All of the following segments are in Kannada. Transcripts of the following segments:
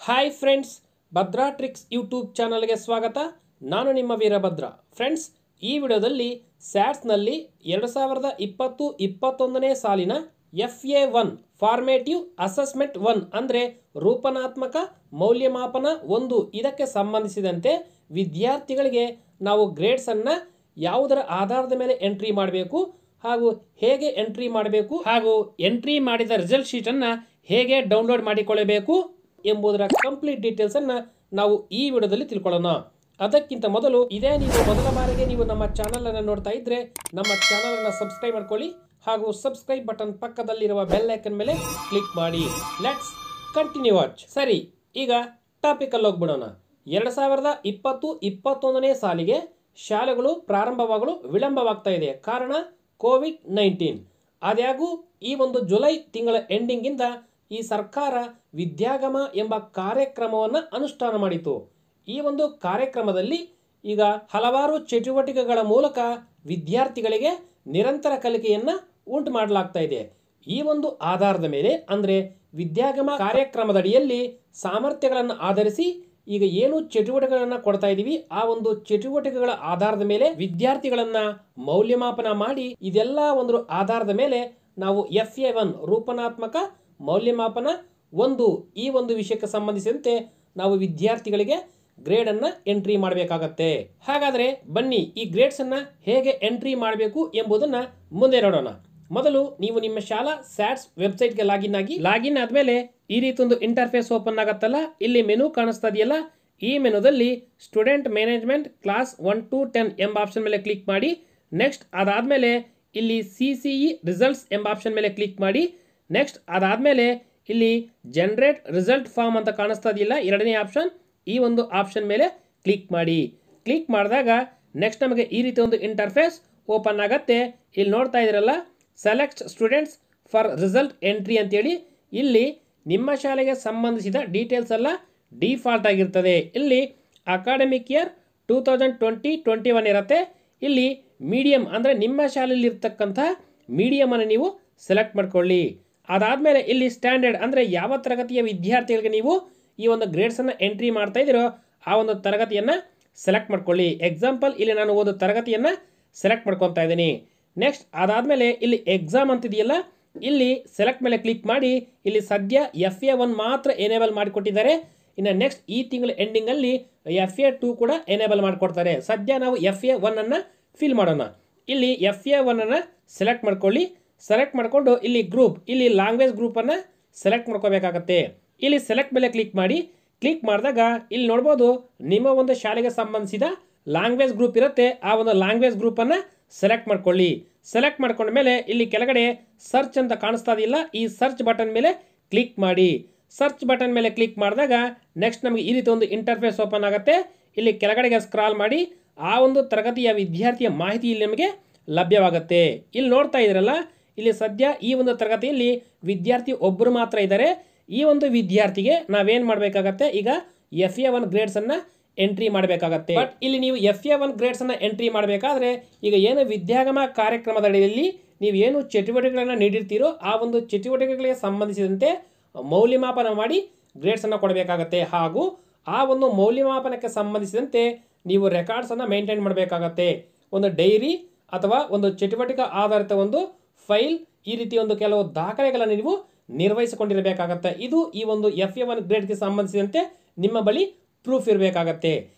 ಹಾಯ್ ಫ್ರೆಂಡ್ಸ್, ಭದ್ರಾಟ್ರಿಕ್ಸ್ ಯೂಟ್ಯೂಬ್ ಚಾನಲ್ಗೆ ಸ್ವಾಗತ. ನಾನು ನಿಮ್ಮ ವೀರಭದ್ರ. ಫ್ರೆಂಡ್ಸ್, ಈ ವಿಡಿಯೋದಲ್ಲಿ ಸ್ಯಾಟ್ಸ್ನಲ್ಲಿ 2020-21ನೇ ಸಾಲಿನ FA1 ಫಾರ್ಮೇಟಿವ್ ಅಸೆಸ್ಮೆಂಟ್ 1 ಅಂದರೆ ರೂಪನಾತ್ಮಕ ಮೌಲ್ಯಮಾಪನ 1 ಇದಕ್ಕೆ ಸಂಬಂಧಿಸಿದಂತೆ ವಿದ್ಯಾರ್ಥಿಗಳಿಗೆ ನಾವು ಗ್ರೇಡ್ಸನ್ನು ಯಾವುದರ ಆಧಾರದ ಮೇಲೆ ಎಂಟ್ರಿ ಮಾಡಬೇಕು ಹಾಗೂ ಹೇಗೆ ಎಂಟ್ರಿ ಮಾಡಬೇಕು ಹಾಗೂ ಎಂಟ್ರಿ ಮಾಡಿದ ರಿಸಲ್ಟ್ ಶೀಟನ್ನು ಹೇಗೆ ಡೌನ್ಲೋಡ್ ಮಾಡಿಕೊಳ್ಳಬೇಕು ಎಂಬುದರ ಕಂಪ್ಲೀಟ್ ಡೀಟೇಲ್ಸ್ ಅನ್ನು ನಾವು ಈ ವಿಡಿಯೋದಲ್ಲಿ ತಿಳ್ಕೊಳ್ಳೋಣ. ಅದಕ್ಕಿಂತ ಮೊದಲು ಇದೇ ನೀವು ಮೊದಲ ಬಾರಿಗೆ ನೀವು ನಮ್ಮ ಚಾನಲ್ ಅನ್ನು ನೋಡ್ತಾ ಇದ್ರೆ ನಮ್ಮ ಚಾನಲ್ ಅನ್ನು ಸಬ್ಸ್ಕ್ರೈಬ್ ಮಾಡ್ಕೊಳ್ಳಿ ಹಾಗೂ ಸಬ್ಸ್ಕ್ರೈಬ್ ಬಟನ್ ಪಕ್ಕದಲ್ಲಿರುವ ಬೆಲ್ ಐಕನ್ ಮೇಲೆ ಕ್ಲಿಕ್ ಮಾಡಿ. Let's continue watch. ಸರಿ, ಈಗ ಟಾಪಿಕ್ ಅಲ್ಲಿ ಹೋಗ್ಬಿಡೋಣ. 2020-21ನೇ ಸಾಲಿಗೆ ಶಾಲೆಗಳು ಪ್ರಾರಂಭವಾಗಲು ವಿಳಂಬವಾಗ್ತಾ ಇದೆ. ಕಾರಣ ಕೋವಿಡ್-19. ಆದಾಗ್ಯೂ ಈ ಒಂದು ಜುಲೈ ತಿಂಗಳ ಎಂಡಿಂಗ್ ಇಂದ ಈ ಸರ್ಕಾರ ವಿದ್ಯಾಗಮ ಎಂಬ ಕಾರ್ಯಕ್ರಮವನ್ನು ಅನುಷ್ಠಾನ ಮಾಡಿತು. ಈ ಒಂದು ಕಾರ್ಯಕ್ರಮದಲ್ಲಿ ಈಗ ಹಲವಾರು ಚಟುವಟಿಕೆಗಳ ಮೂಲಕ ವಿದ್ಯಾರ್ಥಿಗಳಿಗೆ ನಿರಂತರ ಕಲಿಕೆಯನ್ನು ಉಂಟು ಮಾಡಲಾಗ್ತಾ ಇದೆ. ಈ ಒಂದು ಆಧಾರದ ಮೇಲೆ ಅಂದರೆ ವಿದ್ಯಾಗಮ ಕಾರ್ಯಕ್ರಮದಡಿಯಲ್ಲಿ ಸಾಮರ್ಥ್ಯಗಳನ್ನು ಆಧರಿಸಿ ಈಗ ಏನು ಚಟುವಟಿಕೆಗಳನ್ನು ಕೊಡ್ತಾ ಇದೀವಿ ಆ ಒಂದು ಚಟುವಟಿಕೆಗಳ ಆಧಾರದ ಮೇಲೆ ವಿದ್ಯಾರ್ಥಿಗಳನ್ನ ಮೌಲ್ಯಮಾಪನ ಮಾಡಿ ಇದೆಲ್ಲ ಒಂದು ಆಧಾರದ ಮೇಲೆ ನಾವು FA1 ರೂಪನಾತ್ಮಕ ಮೌಲ್ಯಮಾಪನ 1 ಈ ಒಂದು ವಿಷಯಕ್ಕೆ ಸಂಬಂಧಿಸಿದಂತೆ ನಾವು ವಿದ್ಯಾರ್ಥಿಗಳಿಗೆ ಗ್ರೇಡ್ ಅನ್ನ ಎಂಟ್ರಿ ಮಾಡಬೇಕಾಗತ್ತೆ. ಹಾಗಾದ್ರೆ ಬನ್ನಿ ಈ ಗ್ರೇಡ್ಸ್ ಅನ್ನ ಹೇಗೆ ಎಂಟ್ರಿ ಮಾಡಬೇಕು ಎಂಬುದನ್ನ ಮುಂದೆ ನೋಡೋಣ. ಮೊದಲು ನೀವು ನಿಮ್ಮ ಶಾಲಾ ಸ್ಯಾಟ್ಸ್ ವೆಬ್ಸೈಟ್ಗೆ ಲಾಗಿನ್ ಆದ್ಮೇಲೆ ಈ ರೀತಿ ಒಂದು ಇಂಟರ್ಫೇಸ್ ಓಪನ್ ಆಗತ್ತಲ್ಲ, ಇಲ್ಲಿ ಮೆನು ಕಾಣಿಸ್ತಾ ಇದೆಯಲ್ಲ, ಈ ಮೆನುದಲ್ಲಿ ಸ್ಟೂಡೆಂಟ್ ಮ್ಯಾನೇಜ್ಮೆಂಟ್ ಕ್ಲಾಸ್ 1 to 10 ಎಂಬ ಆಪ್ಷನ್ ಮೇಲೆ ಕ್ಲಿಕ್ ಮಾಡಿ. ನೆಕ್ಸ್ಟ್ ಅದಾದ್ಮೇಲೆ ಇಲ್ಲಿ CCE ರಿಸಲ್ಟ್ಸ್ ಎಂಬ ಆಪ್ಷನ್ ಮೇಲೆ ಕ್ಲಿಕ್ ಮಾಡಿ. ನೆಕ್ಸ್ಟ್ ಅದಾದ್ಮೇಲೆ ಇಲ್ಲಿ ಜನರೇಟ್ ರಿಸಲ್ಟ್ ಫಾರ್ಮ್ ಅಂತ ಕಾಣಿಸ್ತಾ ಇದೆಯಲ್ಲ, ಎರಡನೇ ಆಪ್ಷನ್, ಈ ಒಂದು ಆಪ್ಷನ್ ಮೇಲೆ ಕ್ಲಿಕ್ ಮಾಡಿ. ಕ್ಲಿಕ್ ಮಾಡಿದಾಗ ನೆಕ್ಸ್ಟ್ ನಮಗೆ ಈ ರೀತಿ ಒಂದು ಇಂಟರ್ಫೇಸ್ ಓಪನ್ ಆಗತ್ತೆ. ಇಲ್ಲಿ ನೋಡ್ತಾ ಇದ್ರಲ್ಲ, select students for result entry ಅಂತೇಳಿ ಇಲ್ಲಿ ನಿಮ್ಮ ಶಾಲೆಗೆ ಸಂಬಂಧಿಸಿದ ಡೀಟೇಲ್ಸ್ ಎಲ್ಲ ಡಿಫಾಲ್ಟ್ ಆಗಿರ್ತದೆ. ಇಲ್ಲಿ ಅಕಾಡೆಮಿಕ್ ಇಯರ್ 2020-21 ಇರುತ್ತೆ. ಇಲ್ಲಿ ಮೀಡಿಯಂ ಅಂದರೆ ನಿಮ್ಮ ಶಾಲೆಯಲ್ಲಿ ಇರ್ತಕ್ಕಂಥ ಮೀಡಿಯಮನ್ನು ನೀವು ಸೆಲೆಕ್ಟ್ ಮಾಡ್ಕೊಳ್ಳಿ. ಅದಾದಮೇಲೆ ಇಲ್ಲಿ ಸ್ಟ್ಯಾಂಡರ್ಡ್ ಅಂದರೆ ಯಾವ ತರಗತಿಯ ವಿದ್ಯಾರ್ಥಿಗಳಿಗೆ ನೀವು ಈ ಒಂದು ಗ್ರೇಡ್ಸನ್ನು ಎಂಟ್ರಿ ಮಾಡ್ತಾ ಇದ್ದೀರೋ ಆ ಒಂದು ತರಗತಿಯನ್ನು ಸೆಲೆಕ್ಟ್ ಮಾಡ್ಕೊಳ್ಳಿ. ಎಕ್ಸಾಂಪಲ್ ಇಲ್ಲಿ ನಾನು ಒಂದು ತರಗತಿಯನ್ನು ಸೆಲೆಕ್ಟ್ ಮಾಡ್ಕೊತಾ ಇದ್ದೀನಿ. ನೆಕ್ಸ್ಟ್ ಅದಾದಮೇಲೆ ಇಲ್ಲಿ ಎಕ್ಸಾಮ್ ಅಂತಿದೆಯಲ್ಲ, ಇಲ್ಲಿ ಸೆಲೆಕ್ಟ್ ಮೇಲೆ ಕ್ಲಿಕ್ ಮಾಡಿ. ಇಲ್ಲಿ ಸದ್ಯ FA1 ಮಾತ್ರ ಎನೇಬಲ್ ಮಾಡಿಕೊಟ್ಟಿದ್ದಾರೆ. ಇನ್ನು ನೆಕ್ಸ್ಟ್ ಈ ತಿಂಗಳ ಎಂಡಿಂಗಲ್ಲಿ FA2 ಕೂಡ ಎನೇಬಲ್ ಮಾಡಿಕೊಡ್ತಾರೆ. ಸದ್ಯ ನಾವು FA1 ಅನ್ನು ಫಿಲ್ ಮಾಡೋಣ. ಇಲ್ಲಿ FA1 ಅನ್ನು ಸೆಲೆಕ್ಟ್ ಮಾಡ್ಕೊಳ್ಳಿ. ಸೆಲೆಕ್ಟ್ ಮಾಡಿಕೊಂಡು ಇಲ್ಲಿ ಗ್ರೂಪ್, ಇಲ್ಲಿ ಲ್ಯಾಂಗ್ವೇಜ್ ಗ್ರೂಪನ್ನು ಸೆಲೆಕ್ಟ್ ಮಾಡ್ಕೋಬೇಕಾಗತ್ತೆ. ಇಲ್ಲಿ ಸೆಲೆಕ್ಟ್ ಮೇಲೆ ಕ್ಲಿಕ್ ಮಾಡಿ. ಕ್ಲಿಕ್ ಮಾಡಿದಾಗ ಇಲ್ಲಿ ನೋಡ್ಬೋದು ನಿಮ್ಮ ಒಂದು ಶಾಲೆಗೆ ಸಂಬಂಧಿಸಿದ ಲ್ಯಾಂಗ್ವೇಜ್ ಗ್ರೂಪ್ ಇರುತ್ತೆ. ಆ ಒಂದು ಲ್ಯಾಂಗ್ವೇಜ್ ಗ್ರೂಪನ್ನು ಸೆಲೆಕ್ಟ್ ಮಾಡ್ಕೊಳ್ಳಿ. ಸೆಲೆಕ್ಟ್ ಮಾಡ್ಕೊಂಡ ಮೇಲೆ ಇಲ್ಲಿ ಕೆಳಗಡೆ ಸರ್ಚ್ ಅಂತ ಕಾಣಿಸ್ತಾ ಇದೆಯಲ್ಲ, ಈ ಸರ್ಚ್ ಬಟನ್ ಮೇಲೆ ಕ್ಲಿಕ್ ಮಾಡಿ. ಸರ್ಚ್ ಬಟನ್ ಮೇಲೆ ಕ್ಲಿಕ್ ಮಾಡಿದಾಗ ನೆಕ್ಸ್ಟ್ ನಮಗೆ ಈ ರೀತಿ ಒಂದು ಇಂಟರ್ಫೇಸ್ ಓಪನ್ ಆಗುತ್ತೆ. ಇಲ್ಲಿ ಕೆಳಗಡೆಗೆ ಸ್ಕ್ರಾಲ್ ಮಾಡಿ ಆ ಒಂದು ತರಗತಿಯ ವಿದ್ಯಾರ್ಥಿಯ ಮಾಹಿತಿ ಇಲ್ಲಿ ನಮಗೆ ಲಭ್ಯವಾಗುತ್ತೆ. ಇಲ್ಲಿ ನೋಡ್ತಾ ಇದ್ರಲ್ಲ, ಇಲ್ಲಿ ಸದ್ಯ ಈ ಒಂದು ತರಗತಿಯಲ್ಲಿ ವಿದ್ಯಾರ್ಥಿ ಒಬ್ಬರು ಮಾತ್ರ ಇದ್ದಾರೆ. ಈ ಒಂದು ವಿದ್ಯಾರ್ಥಿಗೆ ನಾವೇನು ಮಾಡಬೇಕಾಗತ್ತೆ, ಈಗ FA1 ಗ್ರೇಡ್ಸ್ ಅನ್ನ ಎಂಟ್ರಿ ಮಾಡಬೇಕಾಗತ್ತೆ. ಬಟ್ ಇಲ್ಲಿ ನೀವು FA1 ಗ್ರೇಡ್ಸ್ ಅನ್ನ ಎಂಟ್ರಿ ಮಾಡಬೇಕಾದ್ರೆ ಈಗ ಏನು ವಿದ್ಯಾಗಮ ಕಾರ್ಯಕ್ರಮದ ಅಡಿಯಲ್ಲಿ ನೀವು ಏನು ಚಟುವಟಿಕೆಗಳನ್ನು ನೀಡಿರ್ತೀರೋ ಆ ಒಂದು ಚಟುವಟಿಕೆಗಳಿಗೆ ಸಂಬಂಧಿಸಿದಂತೆ ಮೌಲ್ಯಮಾಪನ ಮಾಡಿ ಗ್ರೇಡ್ಸ್ ಅನ್ನ ಕೊಡಬೇಕಾಗತ್ತೆ. ಹಾಗೂ ಆ ಒಂದು ಮೌಲ್ಯಮಾಪನಕ್ಕೆ ಸಂಬಂಧಿಸಿದಂತೆ ನೀವು ರೆಕಾರ್ಡ್ಸ್ ಅನ್ನ ಮೇಂಟೈನ್ ಮಾಡಬೇಕಾಗತ್ತೆ. ಒಂದು ಡೈರಿ ಅಥವಾ ಒಂದು ಚಟುವಟಿಕೆ ಆಧಾರಿತ ಒಂದು ಫೈಲ್, ಈ ರೀತಿ ಒಂದು ಕೆಲವು ದಾಖಲೆಗಳನ್ನು ನೀವು ನಿರ್ವಹಿಸಿಕೊಂಡಿರಬೇಕಾಗತ್ತೆ. ಇದು ಈ ಒಂದು FA1 ಗ್ರೇಡ್ಗೆ ಸಂಬಂಧಿಸಿದಂತೆ ನಿಮ್ಮ ಬಳಿ ಪ್ರೂಫ್ ಇರಬೇಕಾಗತ್ತೆ.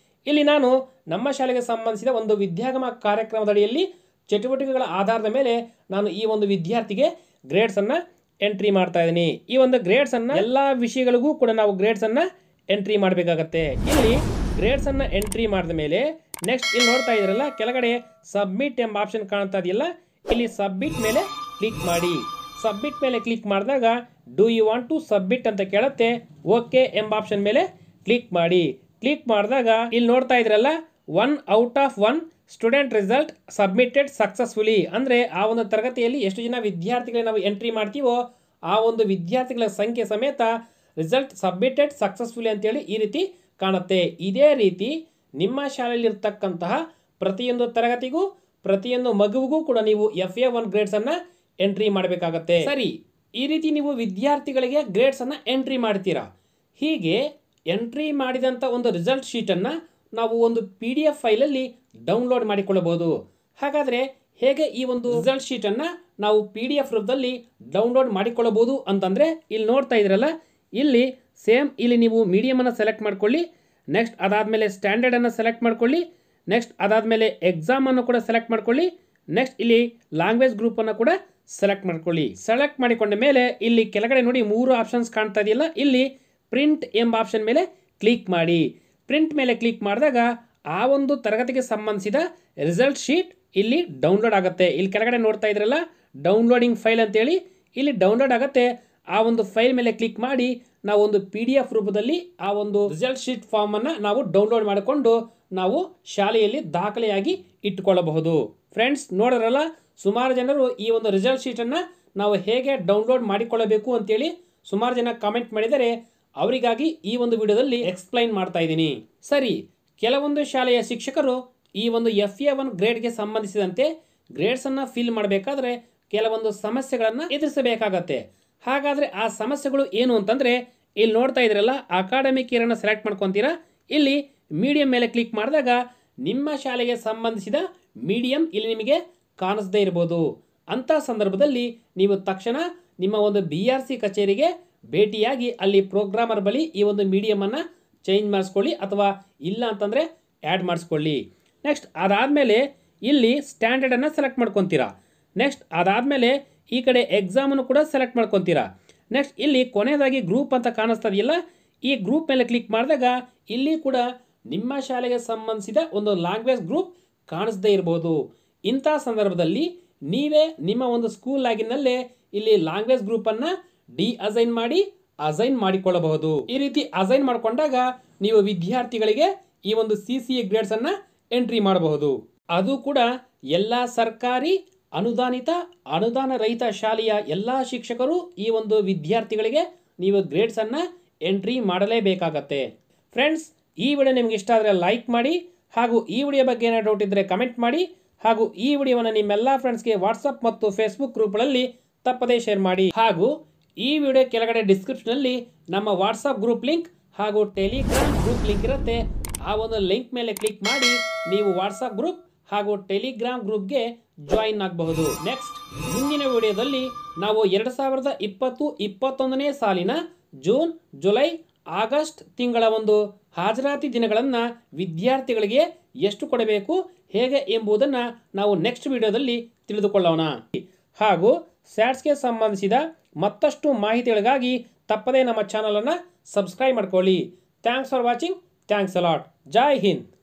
ಇಲ್ಲಿ ನಾನು ನಮ್ಮ ಶಾಲೆಗೆ ಸಂಬಂಧಿಸಿದ ಒಂದು ವಿದ್ಯಾಗಮ ಕಾರ್ಯಕ್ರಮದ ಅಡಿಯಲ್ಲಿ ಚಟುವಟಿಕೆಗಳ ಆಧಾರದ ಮೇಲೆ ನಾನು ಈ ಒಂದು ವಿದ್ಯಾರ್ಥಿಗೆ ಗ್ರೇಡ್ಸ್ ಅನ್ನ ಎಂಟ್ರಿ ಮಾಡ್ತಾ ಇದ್ದೀನಿ. ಈ ಒಂದು ಗ್ರೇಡ್ಸ್ ಅನ್ನ ಎಲ್ಲ ವಿಷಯಗಳಿಗೂ ಕೂಡ ನಾವು ಗ್ರೇಡ್ಸ್ ಅನ್ನ ಎಂಟ್ರಿ ಮಾಡಬೇಕಾಗತ್ತೆ. ಇಲ್ಲಿ ಗ್ರೇಡ್ಸ್ ಅನ್ನ ಎಂಟ್ರಿ ಮಾಡಿದ ಮೇಲೆ ನೆಕ್ಸ್ಟ್ ಇಲ್ಲಿ ನೋಡ್ತಾ ಇದ್ರಲ್ಲ, ಕೆಳಗಡೆ ಸಬ್ಮಿಟ್ ಎಂಬ ಆಪ್ಷನ್ ಕಾಣ್ತಾ ಇದೆಯಲ್ಲ, ಇಲ್ಲಿ ಸಬ್ಮಿಟ್ ಮೇಲೆ ಕ್ಲಿಕ್ ಮಾಡಿ. ಸಬ್ಮಿಟ್ ಮೇಲೆ ಕ್ಲಿಕ್ ಮಾಡಿದಾಗ do you want to submit ಅಂತ ಕೇಳುತ್ತೆ. ಓಕೆ ಎಂಬ ಆಪ್ಷನ್ ಮೇಲೆ ಕ್ಲಿಕ್ ಮಾಡಿ. ಕ್ಲಿಕ್ ಮಾಡಿದಾಗ ಇಲ್ಲಿ ನೋಡ್ತಾ ಇದ್ರಲ್ಲ, 1 out of 1 student result submitted successfully ಅಂದರೆ ಆ ಒಂದು ತರಗತಿಯಲ್ಲಿ ಎಷ್ಟು ಜನ ವಿದ್ಯಾರ್ಥಿಗಳಿಗೆ ನಾವು ಎಂಟ್ರಿ ಮಾಡ್ತೀವೋ ಆ ಒಂದು ವಿದ್ಯಾರ್ಥಿಗಳ ಸಂಖ್ಯೆ ಸಮೇತ ರಿಸಲ್ಟ್ ಸಬ್ಮಿಟೆಡ್ ಸಕ್ಸಸ್ಫುಲಿ ಅಂತೇಳಿ ಈ ರೀತಿ ಕಾಣುತ್ತೆ. ಇದೇ ರೀತಿ ನಿಮ್ಮ ಶಾಲೆಯಲ್ಲಿ ಇರ್ತಕ್ಕಂತಹ ಪ್ರತಿಯೊಂದು ತರಗತಿಗೂ ಪ್ರತಿಯೊಂದು ಮಗುವಿಗೂ ಕೂಡ ನೀವು FA1 ಗ್ರೇಡ್ಸ್ ಅನ್ನ ಎಂಟ್ರಿ ಮಾಡಬೇಕಾಗತ್ತೆ. ಸರಿ, ಈ ರೀತಿ ನೀವು ವಿದ್ಯಾರ್ಥಿಗಳಿಗೆ ಗ್ರೇಡ್ಸ್ ಅನ್ನ ಎಂಟ್ರಿ ಮಾಡ್ತೀರಾ. ಹೀಗೆ ಎಂಟ್ರಿ ಮಾಡಿದಂಥ ಒಂದು ರಿಸಲ್ಟ್ ಶೀಟನ್ನು ನಾವು ಒಂದು PDF ಫೈಲಲ್ಲಿ ಡೌನ್ಲೋಡ್ ಮಾಡಿಕೊಳ್ಳಬಹುದು. ಹಾಗಾದರೆ ಹೇಗೆ ಈ ಒಂದು ರಿಸಲ್ಟ್ ಶೀಟನ್ನು ನಾವು PDF ರೂಪದಲ್ಲಿ ಡೌನ್ಲೋಡ್ ಮಾಡಿಕೊಳ್ಳಬಹುದು ಅಂತಂದರೆ, ಇಲ್ಲಿ ನೋಡ್ತಾ ಇದ್ರಲ್ಲ, ಇಲ್ಲಿ ಸೇಮ್ ಇಲ್ಲಿ ನೀವು ಮೀಡಿಯಮನ್ನು ಸೆಲೆಕ್ಟ್ ಮಾಡ್ಕೊಳ್ಳಿ. ನೆಕ್ಸ್ಟ್ ಅದಾದಮೇಲೆ ಸ್ಟ್ಯಾಂಡರ್ಡನ್ನು ಸೆಲೆಕ್ಟ್ ಮಾಡ್ಕೊಳ್ಳಿ. ನೆಕ್ಸ್ಟ್ ಅದಾದಮೇಲೆ ಎಕ್ಸಾಮನ್ನು ಕೂಡ ಸೆಲೆಕ್ಟ್ ಮಾಡ್ಕೊಳ್ಳಿ. ನೆಕ್ಸ್ಟ್ ಇಲ್ಲಿ ಲ್ಯಾಂಗ್ವೇಜ್ ಗ್ರೂಪನ್ನು ಕೂಡ ಸೆಲೆಕ್ಟ್ ಮಾಡ್ಕೊಳ್ಳಿ. ಸೆಲೆಕ್ಟ್ ಮಾಡಿಕೊಂಡ ಮೇಲೆ ಇಲ್ಲಿ ಕೆಳಗಡೆ ನೋಡಿ 3 ಆಪ್ಷನ್ಸ್ ಕಾಣ್ತಾ ಇದೆಯಲ್ಲ, ಇಲ್ಲಿ ಪ್ರಿಂಟ್ ಎಂಬ ಆಪ್ಷನ್ ಮೇಲೆ ಕ್ಲಿಕ್ ಮಾಡಿ. ಪ್ರಿಂಟ್ ಮೇಲೆ ಕ್ಲಿಕ್ ಮಾಡಿದಾಗ ಆ ಒಂದು ತರಗತಿಗೆ ಸಂಬಂಧಿಸಿದ ರಿಸಲ್ಟ್ ಶೀಟ್ ಇಲ್ಲಿ ಡೌನ್ಲೋಡ್ ಆಗುತ್ತೆ. ಇಲ್ಲಿ ಕೆಳಗಡೆ ನೋಡ್ತಾ ಇದ್ರಲ್ಲ, ಡೌನ್ಲೋಡಿಂಗ್ ಫೈಲ್ ಅಂತೇಳಿ ಇಲ್ಲಿ ಡೌನ್ಲೋಡ್ ಆಗುತ್ತೆ. ಆ ಒಂದು ಫೈಲ್ ಮೇಲೆ ಕ್ಲಿಕ್ ಮಾಡಿ ನಾವು ಒಂದು PDF ರೂಪದಲ್ಲಿ ಆ ಒಂದು ರಿಸಲ್ಟ್ ಶೀಟ್ ಫಾರ್ಮನ್ನು ನಾವು ಡೌನ್ಲೋಡ್ ಮಾಡಿಕೊಂಡು ನಾವು ಶಾಲೆಯಲ್ಲಿ ದಾಖಲೆಯಾಗಿ ಇಟ್ಟುಕೊಳ್ಳಬಹುದು. ಫ್ರೆಂಡ್ಸ್, ನೋಡಿದ್ರಲ್ಲ, ಸುಮಾರು ಜನರು ಈ ಒಂದು ರಿಸಲ್ಟ್ ಶೀಟನ್ನು ನಾವು ಹೇಗೆ ಡೌನ್ಲೋಡ್ ಮಾಡಿಕೊಳ್ಳಬೇಕು ಅಂತೇಳಿ ಸುಮಾರು ಜನ ಕಾಮೆಂಟ್ ಮಾಡಿದರೆ, ಅವರಿಗಾಗಿ ಈ ಒಂದು ವಿಡಿಯೋದಲ್ಲಿ ಎಕ್ಸ್ಪ್ಲೈನ್ ಮಾಡ್ತಾ ಇದ್ದೀನಿ. ಸರಿ, ಕೆಲವೊಂದು ಶಾಲೆಯ ಶಿಕ್ಷಕರು ಈ ಒಂದು FA1 ಗ್ರೇಡ್ಗೆ ಸಂಬಂಧಿಸಿದಂತೆ ಗ್ರೇಡ್ಸನ್ನು ಫಿಲ್ ಮಾಡಬೇಕಾದ್ರೆ ಕೆಲವೊಂದು ಸಮಸ್ಯೆಗಳನ್ನು ಎದುರಿಸಬೇಕಾಗತ್ತೆ. ಹಾಗಾದರೆ ಆ ಸಮಸ್ಯೆಗಳು ಏನು ಅಂತಂದರೆ, ಇಲ್ಲಿ ನೋಡ್ತಾ ಇದ್ರಲ್ಲ, ಅಕಾಡೆಮಿಕ್ ಇಯರನ್ನು ಸೆಲೆಕ್ಟ್ ಮಾಡ್ಕೊತೀರಾ. ಇಲ್ಲಿ ಮೀಡಿಯಂ ಮೇಲೆ ಕ್ಲಿಕ್ ಮಾಡಿದಾಗ ನಿಮ್ಮ ಶಾಲೆಗೆ ಸಂಬಂಧಿಸಿದ ಮೀಡಿಯಂ ಇಲ್ಲಿ ನಿಮಗೆ ಕಾಣಿಸದೇ ಇರ್ಬೋದು. ಅಂಥ ಸಂದರ್ಭದಲ್ಲಿ ನೀವು ತಕ್ಷಣ ನಿಮ್ಮ ಒಂದು BRC ಕಚೇರಿಗೆ ಭೇಟಿಯಾಗಿ ಅಲ್ಲಿ ಪ್ರೋಗ್ರಾಮರ್ ಬಳಿ ಈ ಒಂದು ಮೀಡಿಯಮನ್ನು ಚೇಂಜ್ ಮಾಡಿಸ್ಕೊಳ್ಳಿ, ಅಥವಾ ಇಲ್ಲ ಅಂತಂದರೆ ಆ್ಯಡ್ ಮಾಡಿಸ್ಕೊಳ್ಳಿ. ನೆಕ್ಸ್ಟ್ ಅದಾದಮೇಲೆ ಇಲ್ಲಿ ಸ್ಟ್ಯಾಂಡರ್ಡನ್ನು ಸೆಲೆಕ್ಟ್ ಮಾಡ್ಕೊತೀರಾ. ನೆಕ್ಸ್ಟ್ ಅದಾದಮೇಲೆ ಈ ಕಡೆ ಎಕ್ಸಾಮನ್ನು ಕೂಡ ಸೆಲೆಕ್ಟ್ ಮಾಡ್ಕೊತೀರಾ. ನೆಕ್ಸ್ಟ್ ಇಲ್ಲಿ ಕೊನೆಯದಾಗಿ ಗ್ರೂಪ್ ಅಂತ ಕಾಣಿಸ್ತದೆಯಲ್ಲ, ಈ ಗ್ರೂಪ್ ಮೇಲೆ ಕ್ಲಿಕ್ ಮಾಡಿದಾಗ ಇಲ್ಲಿ ಕೂಡ ನಿಮ್ಮ ಶಾಲೆಗೆ ಸಂಬಂಧಿಸಿದ ಒಂದು ಲ್ಯಾಂಗ್ವೇಜ್ ಗ್ರೂಪ್ ಕಾಣಿಸದೇ ಇರ್ಬೋದು. ಇಂಥ ಸಂದರ್ಭದಲ್ಲಿ ನೀವೇ ನಿಮ್ಮ ಒಂದು ಸ್ಕೂಲ್ ಲಾಗಿನ್ನಲ್ಲೇ ಇಲ್ಲಿ ಲ್ಯಾಂಗ್ವೇಜ್ ಗ್ರೂಪನ್ನು ಅಸೈನ್ ಮಾಡಿ ಅಸೈನ್ ಮಾಡಿಕೊಳ್ಳಬಹುದು. ಈ ರೀತಿ ಅಸೈನ್ ಮಾಡಿಕೊಂಡಾಗ ನೀವು ವಿದ್ಯಾರ್ಥಿಗಳಿಗೆ ಈ ಒಂದು CCA ಗ್ರೇಡ್ಸನ್ನು ಎಂಟ್ರಿ ಮಾಡಬಹುದು. ಅದು ಕೂಡ ಎಲ್ಲ ಸರ್ಕಾರಿ ಅನುದಾನಿತ ಅನುದಾನ ರಹಿತ ಶಾಲೆಯ ಎಲ್ಲ ಶಿಕ್ಷಕರು ಈ ಒಂದು ವಿದ್ಯಾರ್ಥಿಗಳಿಗೆ ನೀವು ಗ್ರೇಡ್ಸನ್ನು ಎಂಟ್ರಿ ಮಾಡಲೇಬೇಕಾಗತ್ತೆ. ಫ್ರೆಂಡ್ಸ್, ಈ ವಿಡಿಯೋ ನಿಮ್ಗೆ ಇಷ್ಟ ಆದರೆ ಲೈಕ್ ಮಾಡಿ, ಹಾಗೂ ಈ ವಿಡಿಯೋ ಬಗ್ಗೆ ಏನಾದರೂ ಡೌಟ್ ಇದ್ದರೆ ಕಮೆಂಟ್ ಮಾಡಿ, ಹಾಗೂ ಈ ವಿಡಿಯೋವನ್ನು ನಿಮ್ಮೆಲ್ಲ ಫ್ರೆಂಡ್ಸ್ಗೆ ವಾಟ್ಸಪ್ ಮತ್ತು ಫೇಸ್ಬುಕ್ ಗ್ರೂಪ್ಗಳಲ್ಲಿ ತಪ್ಪದೇ ಶೇರ್ ಮಾಡಿ. ಹಾಗೂ ಈ ವಿಡಿಯೋ ಕೆಳಗಡೆ ಡಿಸ್ಕ್ರಿಪ್ಷನಲ್ಲಿ ನಮ್ಮ ವಾಟ್ಸಪ್ ಗ್ರೂಪ್ ಲಿಂಕ್ ಹಾಗೂ ಟೆಲಿಗ್ರಾಮ್ ಗ್ರೂಪ್ ಲಿಂಕ್ ಇರುತ್ತೆ. ಆ ಒಂದು ಲಿಂಕ್ ಮೇಲೆ ಕ್ಲಿಕ್ ಮಾಡಿ ನೀವು ವಾಟ್ಸಪ್ ಗ್ರೂಪ್ ಹಾಗೂ ಟೆಲಿಗ್ರಾಮ್ ಗ್ರೂಪ್ಗೆ ಜಾಯಿನ್ ಆಗಬಹುದು. ನೆಕ್ಸ್ಟ್ ಮುಂದಿನ ವಿಡಿಯೋದಲ್ಲಿ ನಾವು 2020-21ನೇ ಸಾಲಿನ ಜೂನ್, ಜುಲೈ, ಆಗಸ್ಟ್ ತಿಂಗಳ ಒಂದು ಹಾಜರಾತಿ ದಿನಗಳನ್ನು ವಿದ್ಯಾರ್ಥಿಗಳಿಗೆ ಎಷ್ಟು ಕೊಡಬೇಕು, ಹೇಗೆ ಎಂಬುದನ್ನು ನಾವು ನೆಕ್ಸ್ಟ್ ವಿಡಿಯೋದಲ್ಲಿ ತಿಳಿದುಕೊಳ್ಳೋಣ. ಹಾಗೂ ಸ್ಯಾಟ್ಸ್ಗೆ ಸಂಬಂಧಿಸಿದ ಮತ್ತಷ್ಟು ಮಾಹಿತಿಗಳಿಗಾಗಿ ತಪ್ಪದೇ ನಮ್ಮ ಚಾನಲನ್ನು ಸಬ್ಸ್ಕ್ರೈಬ್ ಮಾಡ್ಕೊಳ್ಳಿ. Thanks for watching. Thanks a lot. Jai Hind.